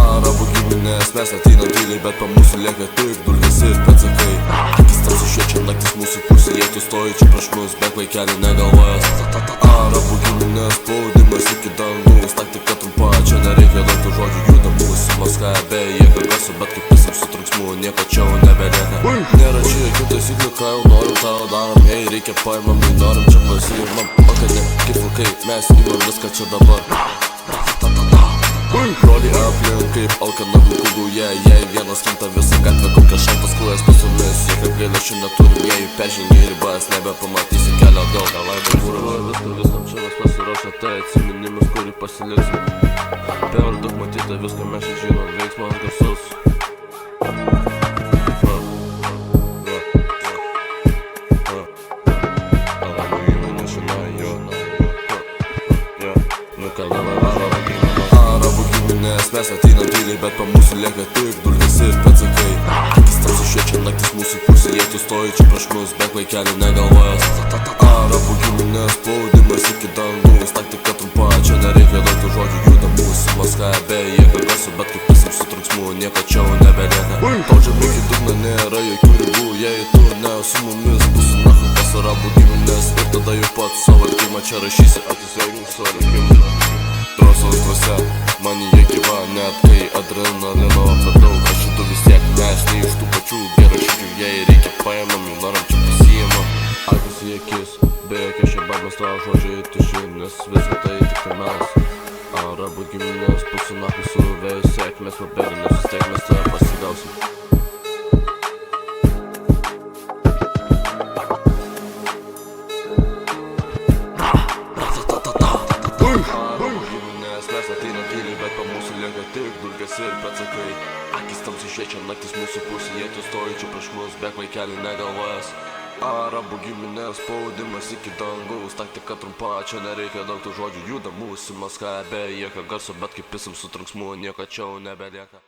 Arabų giminės mes ateinam tyliai, bet po mūsų lieka tik dulkės ir pėdsakai. Akis tamsiai šviečia, naktis mūsų pusėje, tu stoji čia prieš mus, bet vaikeli negalvojas. Arabų giminės spaudimas iki dangaus, taktika trumpa, čia nereikia daug tų žodžių, juda mūsų Maskva be jėga garso, bet kaip visam su trunksmu, nieko čia jau nebelieka. Nėra čia jokių taisyklių, ką jau norim, tą jau darom, jei reikia paimam, jei norim čia pasiimam, pakadė, kaip vilkai, mes imam viską čia dabar. Broliai aplink kaip alkanagų kūguje, jei vienas rimta visą gatvę, kokias šaltas kūjas pasomis, jei gailesčių neturim, jei peržengi ribas, nebepamatysi kelio atgal. Kurva viskam čia mes pasiruošę, tai atsiminimus, kurį pasiliksim. Per daug matyta viską mes čia žinom, veiksmas garsus. Mes ateinam tyliai, bet po mūsų lieka tik dulkės ir pėdsakai. Akis tamsiai šviečia, naktis mūsų pusėje, tu stoji čia prieš mus, bet vaikeli negalvojas. Arabų giminės spaudimas iki dangaus, taktika trumpa, čia nereikia daug tų žodžių, juda mūsų Maskva be jėga garso, bet kaip visam su trunksmu, nieko čia jau nebelieka. Taudžiam iki dugno, nėra jokių ribų, jei tu ne su mumis būsi nahu pas arabų giminės, ir tada jau pats savo likimą čia rašysi, atsisveikink su likimu. Drąsos dvasia, man jie gyva, net kai adrenalino per daug, aš šitų vis tiek, mes ne iš tų pačių gerašydžių, jei reikia paimam, jų noram čia pasiimam. Akis į akis, be jokio šia baimės tavo žodžiai tuši, nes visą tai tik tai melas. Arabų giminės pusų nahu su vėjus sėkmės pabėgė, nes vis tiek mes tave pasigausim. Mes ateinam tyliai, bet po mūsų lieka tik dulkės ir pėdsakai. Akis tamsiai šviečia, naktis mūsų pusėje, tu stoji čia prieš mus, bet vaikeli negalvojas. Arabų giminės spaudimas iki dangaus, taktika trumpa, čia nereikia daug tų žodžių, juda mūsų Maskva be jėga garso, bet kaip visam su trunksmu, nieko čia jau nebelieka.